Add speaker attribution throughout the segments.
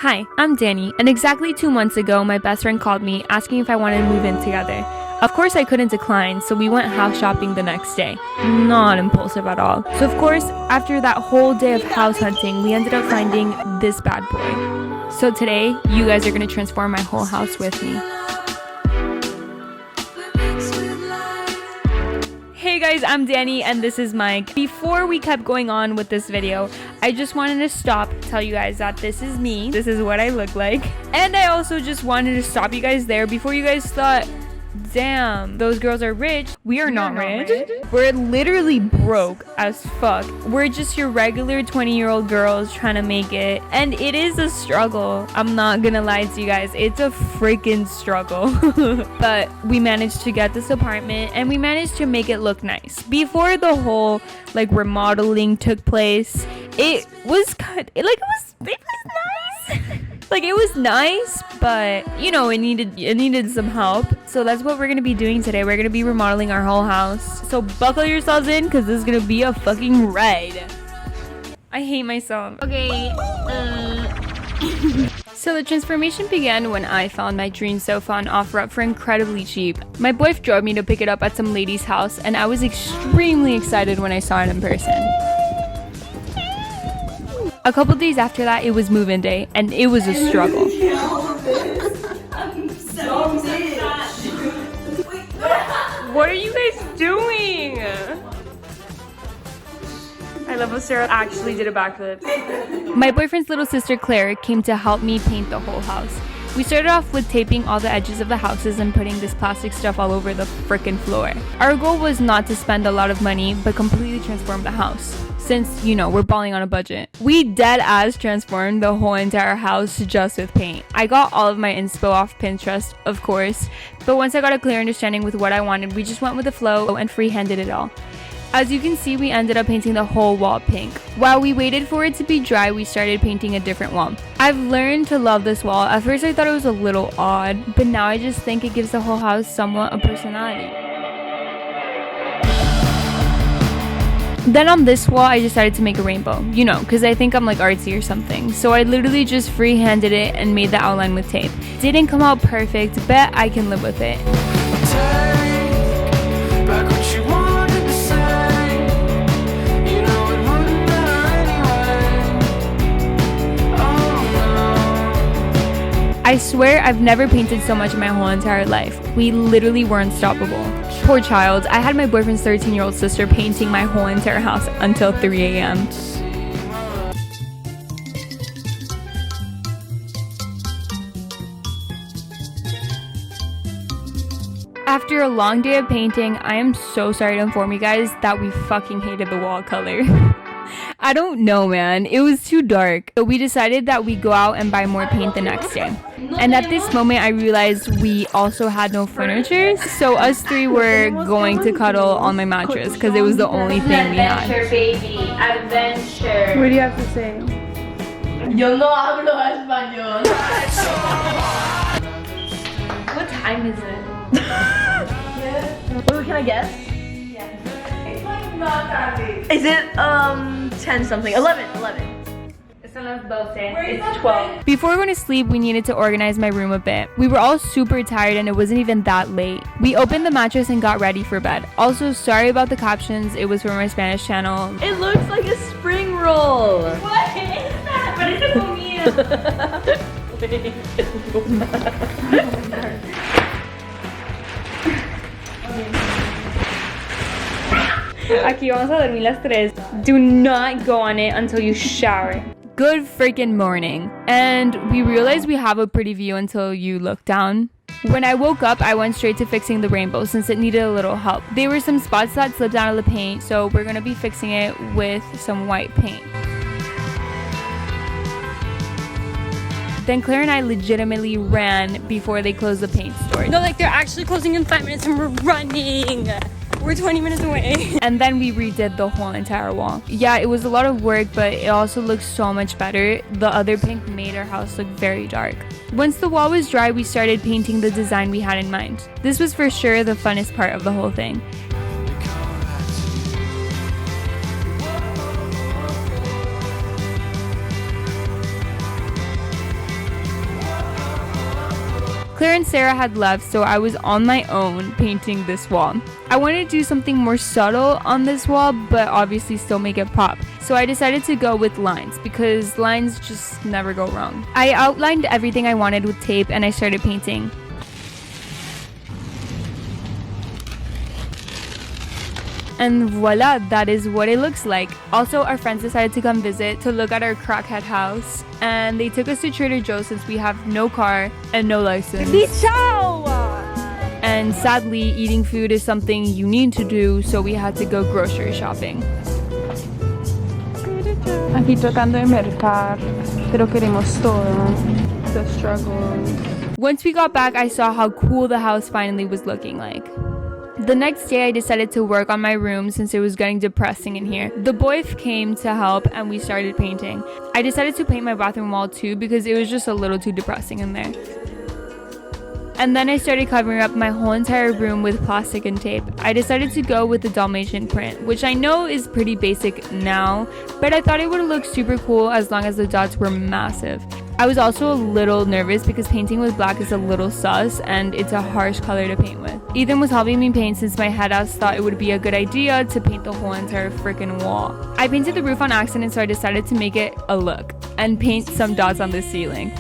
Speaker 1: Hi, I'm Danny, and exactly 2 months ago, my best friend called me asking if I wanted to move in together. Of course, I couldn't decline, so we went house shopping the next day. Not impulsive at all. So of course, after that whole day of house hunting, we ended up finding this bad boy. So today, you guys are gonna transform my whole house with me. Hey guys, I'm Danny and this is Mike. Before we kept going on with this video, I just wanted to stop, tell you guys that this is me. This is what I look like. And I also just wanted to stop you guys there before you guys thought, damn, those girls are rich. We are not rich. We're literally broke as fuck. We're just your regular 20-year-old girls trying to make it. And it is a struggle. I'm not gonna lie to you guys. It's a freaking struggle. But we managed to get this apartment and we managed to make it look nice. Before the whole remodeling took place, it was good. It was nice. It was nice, but you know, it needed some help. So that's what we're gonna be doing today. We're gonna be remodeling our whole house. So buckle yourselves in, because this is gonna be a fucking ride. I hate myself. Okay. So the transformation began when I found my dream sofa on OfferUp for incredibly cheap. My boyfriend drove me to pick it up at some lady's house, and I was extremely excited when I saw it in person. A couple days after that, it was move-in day, and it was a struggle. What are you guys doing? I love how Sarah actually did a backflip. My boyfriend's little sister Claire came to help me paint the whole house. We started off with taping all the edges of the houses and putting this plastic stuff all over the frickin' floor. Our goal was not to spend a lot of money, but completely transform the house. Since, you know, we're balling on a budget. We dead ass transformed the whole entire house just with paint. I got all of my inspo off Pinterest, of course, but once I got a clear understanding with what I wanted, we just went with the flow and freehanded it all. As you can see, we ended up painting the whole wall pink. While we waited for it to be dry, we started painting a different wall. I've learned to love this wall. At first I thought it was a little odd, but now I just think it gives the whole house somewhat a personality. Then on this wall, I decided to make a rainbow, you know, because I think I'm artsy or something. So I literally just freehanded it and made the outline with tape. Didn't come out perfect, but I can live with it. I swear I've never painted so much in my whole entire life. We literally were unstoppable. Poor child, I had my boyfriend's 13-year-old sister painting my whole entire house until 3 a.m. After a long day of painting, I am so sorry to inform you guys that we fucking hated the wall color. I don't know, man. It was too dark. So we decided that we'd go out and buy more paint the next day. And at this moment, I realized we also had no furniture. So us three were going to cuddle on my mattress because it was the only thing we had.
Speaker 2: Adventure, baby. Adventure.
Speaker 1: What do you have to say?
Speaker 2: Yo no hablo español. What time is it?
Speaker 3: What can I guess? Is it 10 something? 11.
Speaker 2: It's 12. It's 12.
Speaker 1: Before going to sleep, we needed to organize my room a bit. We were all super tired and it wasn't even that late. We opened the mattress and got ready for bed. Also, sorry about the captions. It was from my Spanish channel.
Speaker 3: It looks like a spring roll.
Speaker 2: What is that? Parece comida.
Speaker 1: Aquí vamos a dormir las tres. Do not go on it until you shower. Good freaking morning. And we realized we have a pretty view until you look down. When I woke up, I went straight to fixing the rainbow since it needed a little help. There were some spots that slipped out of the paint, so we're gonna be fixing it with some white paint. Then Claire and I legitimately ran before they closed the paint store. No, they're actually closing in 5 minutes and we're running. We're 20 minutes away. And then we redid the whole entire wall. Yeah, it was a lot of work, but it also looked so much better. The other pink made our house look very dark. Once the wall was dry, we started painting the design we had in mind. This was for sure the funnest part of the whole thing. Claire and Sarah had left, so I was on my own painting this wall. I wanted to do something more subtle on this wall, but obviously still make it pop. So I decided to go with lines, because lines just never go wrong. I outlined everything I wanted with tape and I started painting. And voila, that is what it looks like. Also, our friends decided to come visit to look at our crackhead house. And they took us to Trader Joe's since we have no car and no license. And sadly, eating food is something you need to do, so we had to go grocery shopping.
Speaker 2: Aquí tratando de mercar, pero queremos todo. The struggles.
Speaker 1: Once we got back, I saw how cool the house finally was looking like. The next day, I decided to work on my room since it was getting depressing in here. The boys came to help and we started painting. I decided to paint my bathroom wall too because it was just a little too depressing in there. And then I started covering up my whole entire room with plastic and tape. I decided to go with the Dalmatian print, which I know is pretty basic now, but I thought it would look super cool as long as the dots were massive. I was also a little nervous because painting with black is a little sus and it's a harsh color to paint with. Ethan was helping me paint since my head ass thought it would be a good idea to paint the whole entire freaking wall. I painted the roof on accident, so I decided to make it a look and paint some dots on the ceiling.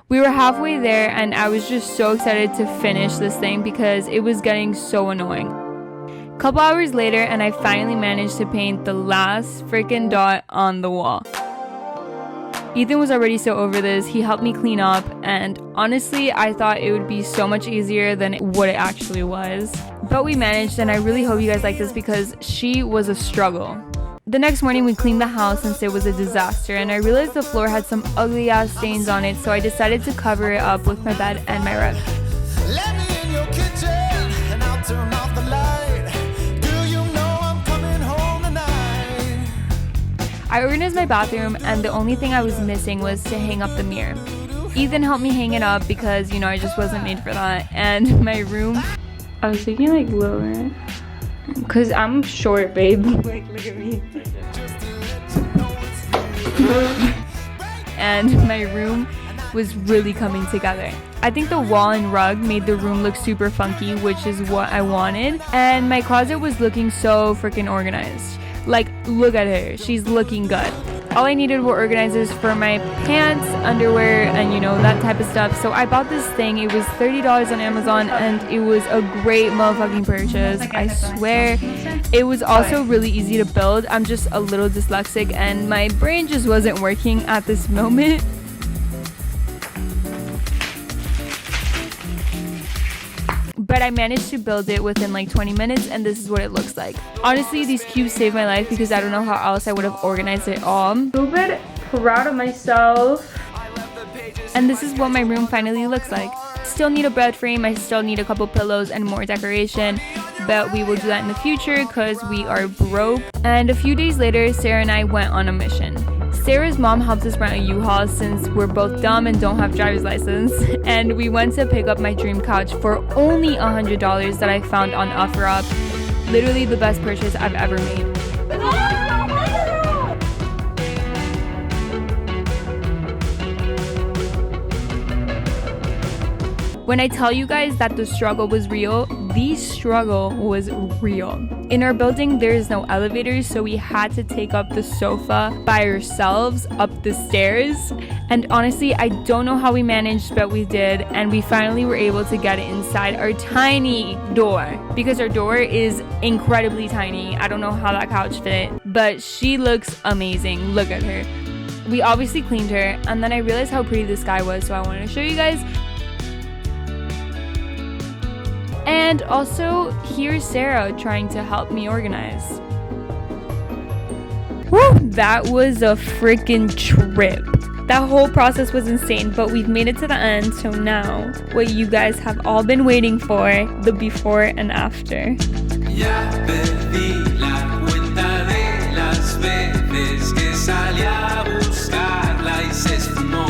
Speaker 1: We were halfway there and I was just so excited to finish this thing because it was getting so annoying. Couple hours later and I finally managed to paint the last freaking dot on the wall. Ethan was already so over this, he helped me clean up, and honestly I thought it would be so much easier than what it actually was. But we managed, and I really hope you guys like this because she was a struggle. The next morning we cleaned the house since it was a disaster, and I realized the floor had some ugly ass stains on it, so I decided to cover it up with my bed and my rug.
Speaker 4: Let me in your kitchen and I'll turn off the light. Do you know I'm coming home tonight?
Speaker 1: I organized my bathroom and the only thing I was missing was to hang up the mirror. Ethan helped me hang it up because, you know, I just wasn't made for that. And my room,
Speaker 2: I was thinking like lower. Cause I'm short, babe. Like, look at me.
Speaker 1: and my room was really coming together. I think the wall and rug made the room look super funky, which is what I wanted. And my closet was looking so freaking organized. Like, look at her, she's looking good. All I needed were organizers for my pants, underwear, and you know, that type of stuff. So I bought this thing. It was $30 on Amazon and it was a great motherfucking purchase. I swear. It was also really easy to build. I'm just a little dyslexic and my brain just wasn't working at this moment. But I managed to build it within like 20 minutes and this is what it looks like. Honestly, these cubes saved my life because I don't know how else I would have organized it all.
Speaker 2: A little bit proud of myself.
Speaker 1: And this is what my room finally looks like. Still need a bed frame, I still need a couple pillows and more decoration, but we will do that in the future because we are broke. And a few days later, Sarah and I went on a mission. Sarah's mom helped us rent a U-Haul since we're both dumb and don't have driver's license. And we went to pick up my dream couch for only $100 that I found on OfferUp. Literally the best purchase I've ever made. When I tell you guys that the struggle was real, the struggle was real. In our building, there is no elevators, so we had to take up the sofa by ourselves up the stairs. And honestly, I don't know how we managed, but we did. And we finally were able to get it inside our tiny door because our door is incredibly tiny. I don't know how that couch fit, but she looks amazing. Look at her. We obviously cleaned her, and then I realized how pretty the sky was, so I wanted to show you guys. And also, here's Sarah trying to help me organize. Woo! That was a freaking trip. That whole process was insane, but we've made it to the end, so now, what you guys have all been waiting for, the before and after.
Speaker 4: Ya perdí la cuenta de las veces que salí a buscarla y se esfumó.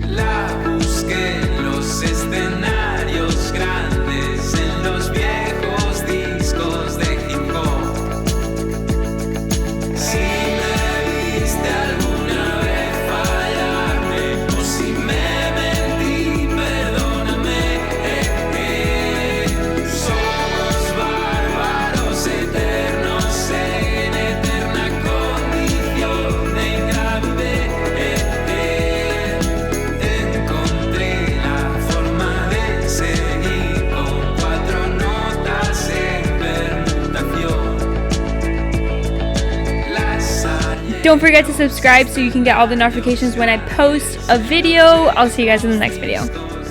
Speaker 4: La busqué en los escenarios grandes, en los viejos discos de hip hop. Si me viste alguna vez
Speaker 1: Don't forget to subscribe so you can get all the notifications when I post a video. I'll see you guys in the next video.